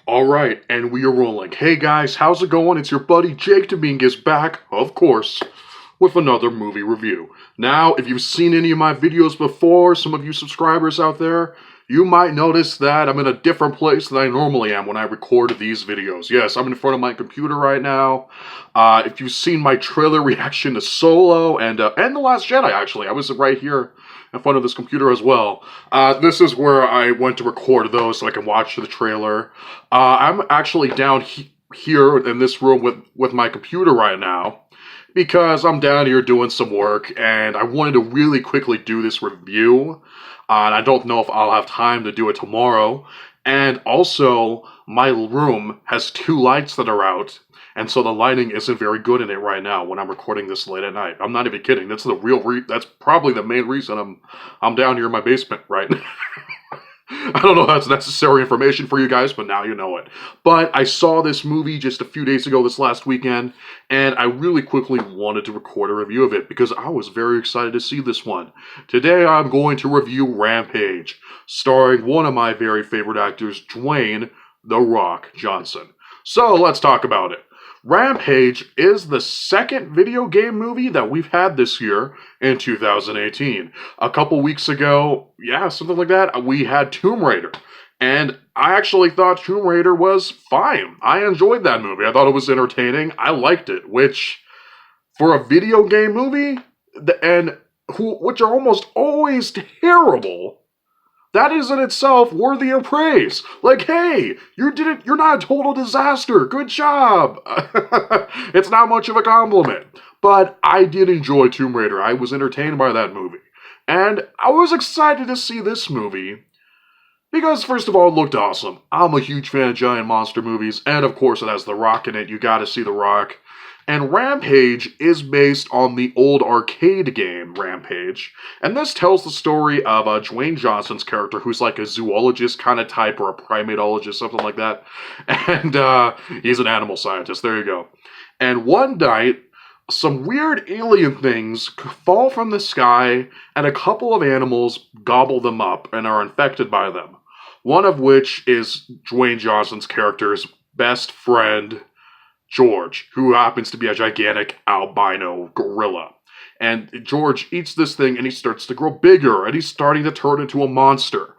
Alright, and we are rolling. Hey guys, how's it going? It's your buddy Jake Dominguez back, of course, with another movie review. Now, if you've seen any of my videos before, some of you subscribers out there, you might notice that I'm in a different place than I normally am when I record these videos. Yes, I'm in front of my computer right now. If you've seen my trailer reaction to Solo and The Last Jedi, actually, I was right here in front of this computer as well. This is where I went to record those so I can watch the trailer. I'm actually down here in this room with my computer right now because I'm down here doing some work and I wanted to really quickly do this review. And I don't know if I'll have time to do it tomorrow. And also, my room has 2 lights that are out, and so the lighting isn't very good in it right now when I'm recording this late at night. I'm not even kidding. That's the real that's probably the main reason I'm down here in my basement right now. I don't know if that's necessary information for you guys, but now you know it. But I saw this movie just a few days ago this last weekend, and I really quickly wanted to record a review of it because I was very excited to see this one. Today I'm going to review Rampage, starring one of my very favorite actors, Dwayne "The Rock" Johnson. So let's talk about it. Rampage is the second video game movie that we've had this year in 2018. A couple weeks ago, yeah, something like that, we had Tomb Raider. And I actually thought Tomb Raider was fine. I enjoyed that movie. I thought it was entertaining. I liked it, which, for a video game movie, which are almost always terrible, that is in itself worthy of praise. Like, hey, you're not a total disaster. Good job. It's not much of a compliment. But I did enjoy Tomb Raider. I was entertained by that movie. And I was excited to see this movie because, first of all, it looked awesome. I'm a huge fan of giant monster movies. And, of course, it has The Rock in it. You gotta see The Rock. And Rampage is based on the old arcade game, Rampage. And this tells the story of Dwayne Johnson's character, who's like a zoologist kind of type, or a primatologist, something like that. And he's an animal scientist, there you go. And one night, some weird alien things fall from the sky, and a couple of animals gobble them up and are infected by them. One of which is Dwayne Johnson's character's best friend, George, who happens to be a gigantic albino gorilla. And George eats this thing and he starts to grow bigger and he's starting to turn into a monster.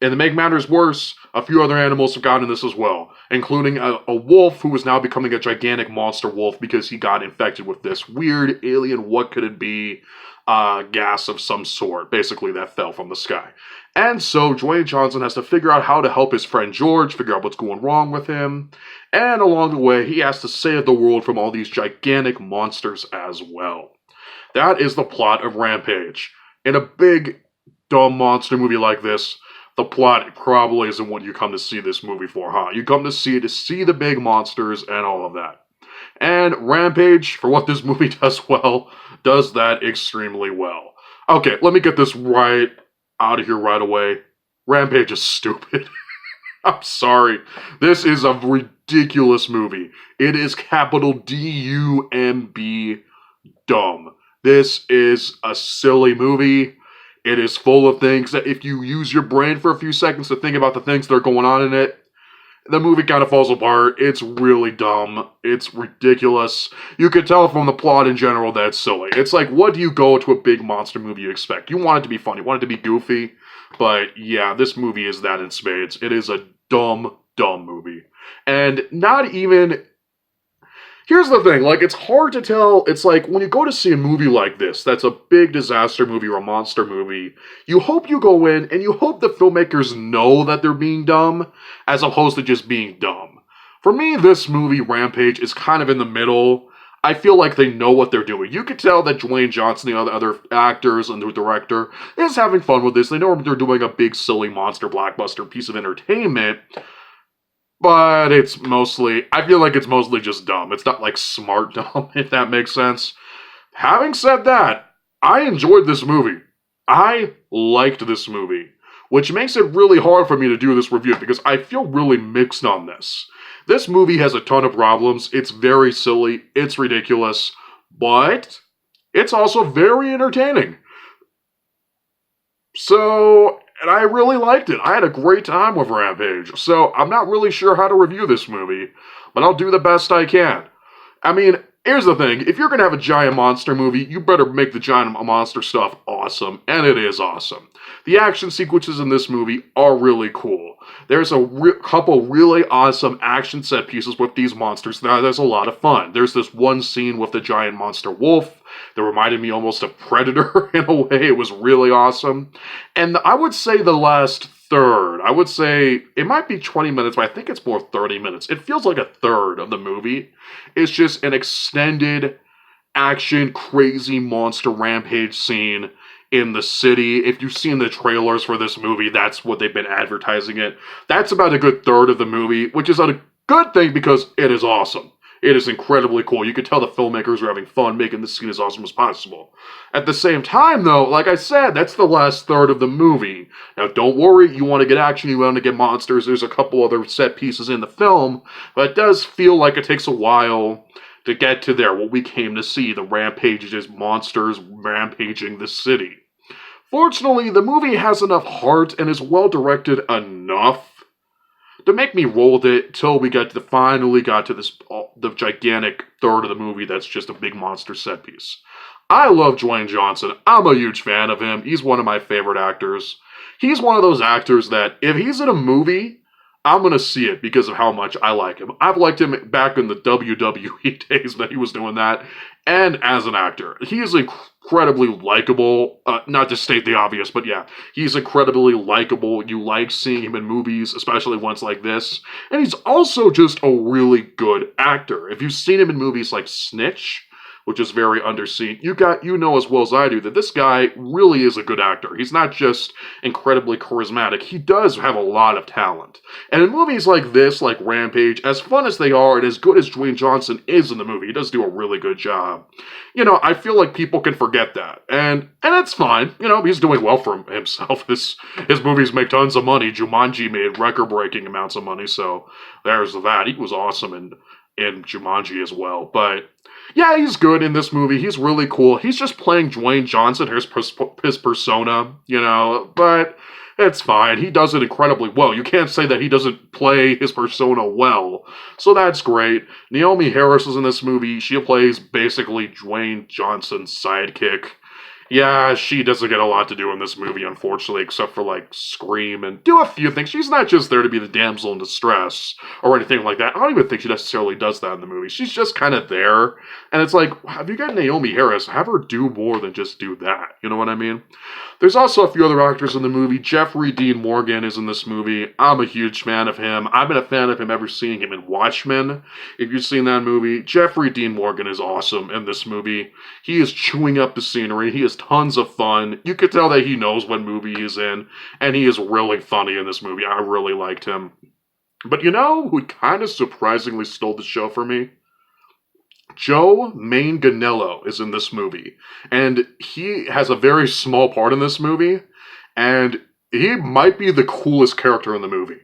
And to make matters worse, a few other animals have gotten this as well, including a wolf who is now becoming a gigantic monster wolf because he got infected with this weird alien, what could it be, gas of some sort, basically, that fell from the sky. And so Dwayne Johnson has to figure out how to help his friend George, figure out what's going wrong with him, and along the way, he has to save the world from all these gigantic monsters as well. That is the plot of Rampage. In a big, dumb monster movie like this, the plot probably isn't what you come to see this movie for, huh? You come to see the big monsters and all of that. And Rampage, for what this movie does well, does that extremely well. Okay, let me get this right out of here right away. Rampage is stupid. I'm sorry. This is a ridiculous movie. It is capital D-U-M-B, dumb. This is a silly movie. It is full of things that if you use your brain for a few seconds to think about the things that are going on in it, the movie kind of falls apart. It's really dumb. It's ridiculous. You could tell from the plot in general that it's silly. It's like, what do you go to a big monster movie you expect? You want it to be funny. You want it to be goofy. But yeah, this movie is that in spades. It is a dumb, dumb movie. And not even... Here's the thing, like, it's hard to tell. It's like, when you go to see a movie like this, that's a big disaster movie or a monster movie, you hope you go in and you hope the filmmakers know that they're being dumb, as opposed to just being dumb. For me, this movie, Rampage, is kind of in the middle. I feel like they know what they're doing. You could tell that Dwayne Johnson, the other actors and the director, is having fun with this. They know they're doing a big, silly, monster blockbuster piece of entertainment. But it's mostly, I feel like it's mostly just dumb. It's not like smart dumb, if that makes sense. Having said that, I enjoyed this movie. I liked this movie, which makes it really hard for me to do this review because I feel really mixed on this. This movie has a ton of problems. It's very silly. It's ridiculous. But it's also very entertaining. So, and I really liked it. I had a great time with Rampage. So I'm not really sure how to review this movie, but I'll do the best I can. I mean, here's the thing. If you're going to have a giant monster movie, you better make the giant monster stuff awesome, and it is awesome. The action sequences in this movie are really cool. There's a couple really awesome action set pieces with these monsters. Now, there's a lot of fun. There's this one scene with the giant monster wolf that reminded me almost of Predator in a way. It was really awesome. And I would say the last third, I would say it might be 20 minutes, but I think it's more 30 minutes. It feels like a third of the movie. It's just an extended action, crazy monster rampage scene in the city. If you've seen the trailers for this movie, that's what they've been advertising it. That's about a good third of the movie, which is a good thing because it is awesome. It is incredibly cool. You can tell the filmmakers are having fun making this scene as awesome as possible. At the same time, though, like I said, that's the last third of the movie. Now, don't worry, you want to get action, you want to get monsters, there's a couple other set pieces in the film, but it does feel like it takes a while to get to there, what we came to see, the rampages, monsters rampaging the city. Fortunately, the movie has enough heart and is well directed enough to make me roll with it till we finally got to this the gigantic third of the movie that's just a big monster set piece. I love Dwayne Johnson. I'm a huge fan of him. He's one of my favorite actors. He's one of those actors that if he's in a movie, I'm going to see it because of how much I like him. I've liked him back in the WWE days that he was doing that, and as an actor. He is incredibly likable. Not to state the obvious, but yeah, he's incredibly likable. You like seeing him in movies, especially ones like this. And he's also just a really good actor. If you've seen him in movies like Snitch, which is very underseen, you know as well as I do that this guy really is a good actor. He's not just incredibly charismatic. He does have a lot of talent. And in movies like this, like Rampage, as fun as they are and as good as Dwayne Johnson is in the movie, he does do a really good job. You know, I feel like people can forget that. And that's fine. You know, he's doing well for himself. His movies make tons of money. Jumanji made record-breaking amounts of money, so there's that. He was awesome in Jumanji as well. But yeah, he's good in this movie. He's really cool. He's just playing Dwayne Johnson, his persona, you know, but it's fine. He does it incredibly well. You can't say that he doesn't play his persona well. So that's great. Naomie Harris is in this movie. She plays basically Dwayne Johnson's sidekick. Yeah, she doesn't get a lot to do in this movie, unfortunately, except for, like, scream and do a few things. She's not just there to be the damsel in distress or anything like that. I don't even think she necessarily does that in the movie. She's just kind of there. And it's like, have you got Naomie Harris? Have her do more than just do that. You know what I mean? There's also a few other actors in the movie. Jeffrey Dean Morgan is in this movie. I'm a huge fan of him. I've been a fan of him ever seeing him in Watchmen. If you've seen that movie, Jeffrey Dean Morgan is awesome in this movie. He is chewing up the scenery. He is tons of fun. You could tell that he knows what movie he's in, and he is really funny in this movie. I really liked him. But you know who kind of surprisingly stole the show for me? Joe Manganiello is in this movie, and he has a very small part in this movie, and he might be the coolest character in the movie.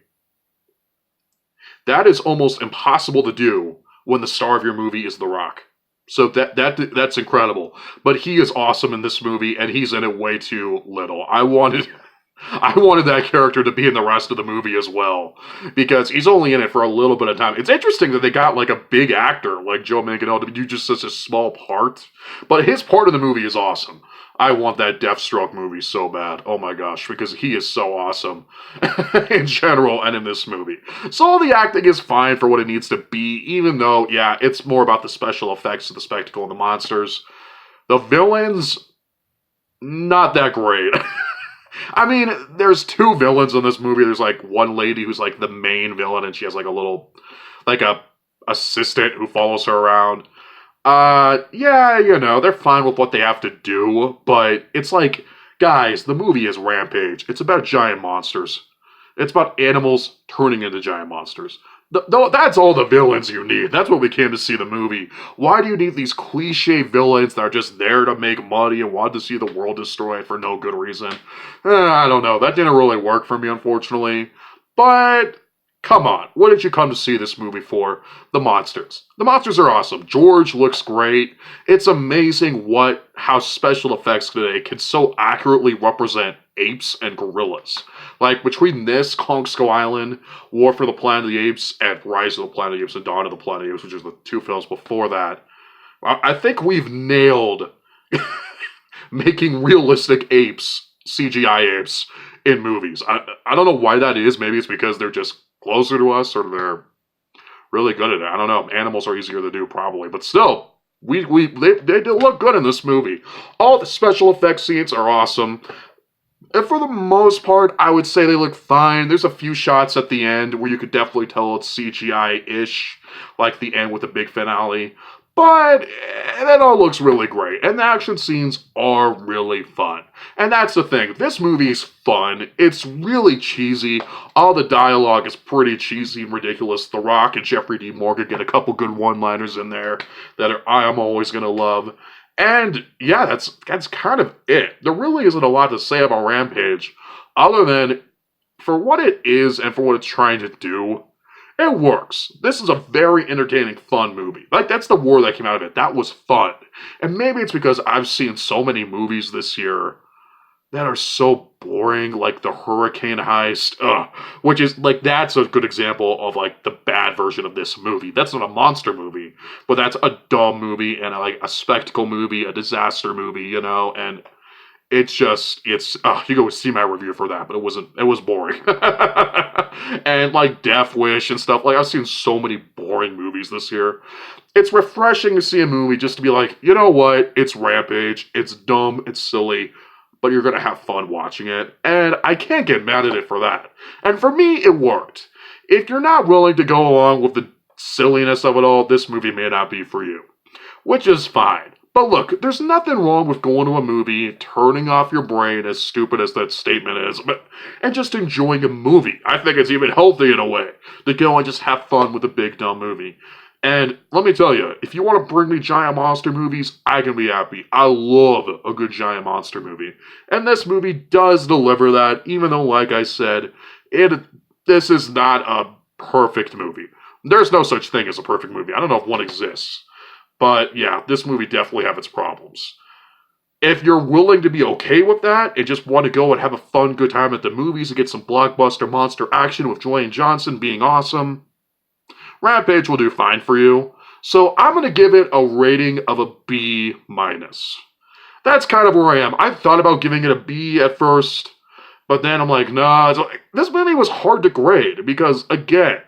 That is almost impossible to do when the star of your movie is The Rock. So that's incredible. But he is awesome in this movie, and he's in it way too little. I wanted that character to be in the rest of the movie as well, because he's only in it for a little bit of time. It's interesting that they got like a big actor like Joe Manganiello to do just such a small part, but his part of the movie is awesome. I want that Deathstroke movie so bad. Oh my gosh, because he is so awesome in general and in this movie. So all the acting is fine for what it needs to be, even though, yeah, it's more about the special effects of the spectacle and the monsters. The villains, not that great. I mean, there's two villains in this movie. There's like one lady who's like the main villain, and she has like a little, like a assistant who follows her around. Yeah, you know, they're fine with what they have to do, but it's like, guys, the movie is Rampage. It's about giant monsters. It's about animals turning into giant monsters. That's all the villains you need. That's what we came to see the movie. Why do you need these cliche villains that are just there to make money and want to see the world destroyed for no good reason? I don't know. That didn't really work for me, unfortunately. But come on, what did you come to see this movie for? The monsters. The monsters are awesome. George looks great. It's amazing how special effects today can so accurately represent apes and gorillas. Like, between this, Kong Skull Island, War for the Planet of the Apes, and Rise of the Planet of the Apes and Dawn of the Planet of the Apes, which is the 2 films before that, I think we've nailed making realistic apes, CGI apes, in movies. I don't know why that is. Maybe it's because they're just closer to us, or they're really good at it. I don't know. Animals are easier to do, probably. But still, they did look good in this movie. All the special effects scenes are awesome. And for the most part, I would say they look fine. There's a few shots at the end where you could definitely tell it's CGI-ish, like the end with the big finale. But it all looks really great, and the action scenes are really fun. And that's the thing, this movie's fun, it's really cheesy, all the dialogue is pretty cheesy and ridiculous. The Rock and Jeffrey D. Morgan get a couple good one-liners in there that I'm always gonna love. And yeah, that's kind of it. There really isn't a lot to say about Rampage, other than, for what it is and for what it's trying to do, it works. This is a very entertaining, fun movie. Like, that's the word that came out of it. That was fun. And maybe it's because I've seen so many movies this year that are so boring, like the Hurricane Heist, which is, like, that's a good example of, like, the bad version of this movie. That's not a monster movie, but that's a dumb movie and, a spectacle movie, a disaster movie, you know, and you go see my review for that, but it was boring. And like Death Wish and stuff, like I've seen so many boring movies this year. It's refreshing to see a movie just to be like, you know what, it's Rampage, it's dumb, it's silly, but you're gonna have fun watching it, and I can't get mad at it for that. And for me, it worked. If you're not willing to go along with the silliness of it all, this movie may not be for you, which is fine. But look, there's nothing wrong with going to a movie, turning off your brain, as stupid as that statement is, and just enjoying a movie. I think it's even healthy in a way to go and just have fun with a big, dumb movie. And let me tell you, if you want to bring me giant monster movies, I can be happy. I love a good giant monster movie. And this movie does deliver that, even though, like I said, this is not a perfect movie. There's no such thing as a perfect movie. I don't know if one exists. But yeah, this movie definitely has its problems. If you're willing to be okay with that and just want to go and have a fun, good time at the movies and get some blockbuster monster action with Dwayne Johnson being awesome, Rampage will do fine for you. So I'm going to give it a rating of a B-. That's kind of where I am. I thought about giving it a B at first, but then I'm like, nah, this movie was hard to grade because, again,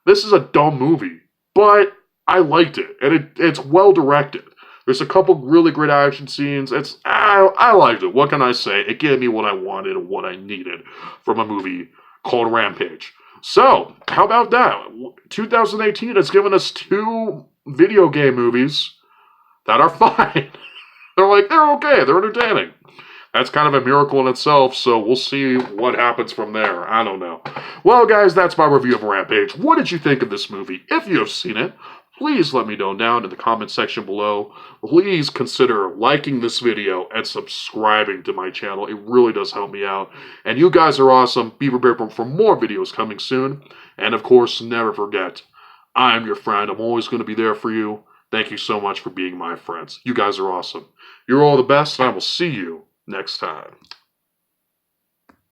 this is a dumb movie, but I liked it, and it's well directed. There's a couple really great action scenes. I liked it. What can I say? It gave me what I wanted and what I needed from a movie called Rampage. So, how about that? 2018 has given us 2 video game movies that are fine. They're okay, they're entertaining. That's kind of a miracle in itself, so we'll see what happens from there. I don't know. Well, guys, that's my review of Rampage. What did you think of this movie? If you have seen it, please let me know down in the comment section below. Please consider liking this video and subscribing to my channel. It really does help me out. And you guys are awesome. Be prepared for more videos coming soon. And of course, never forget, I'm your friend. I'm always going to be there for you. Thank you so much for being my friends. You guys are awesome. You're all the best, and I will see you next time.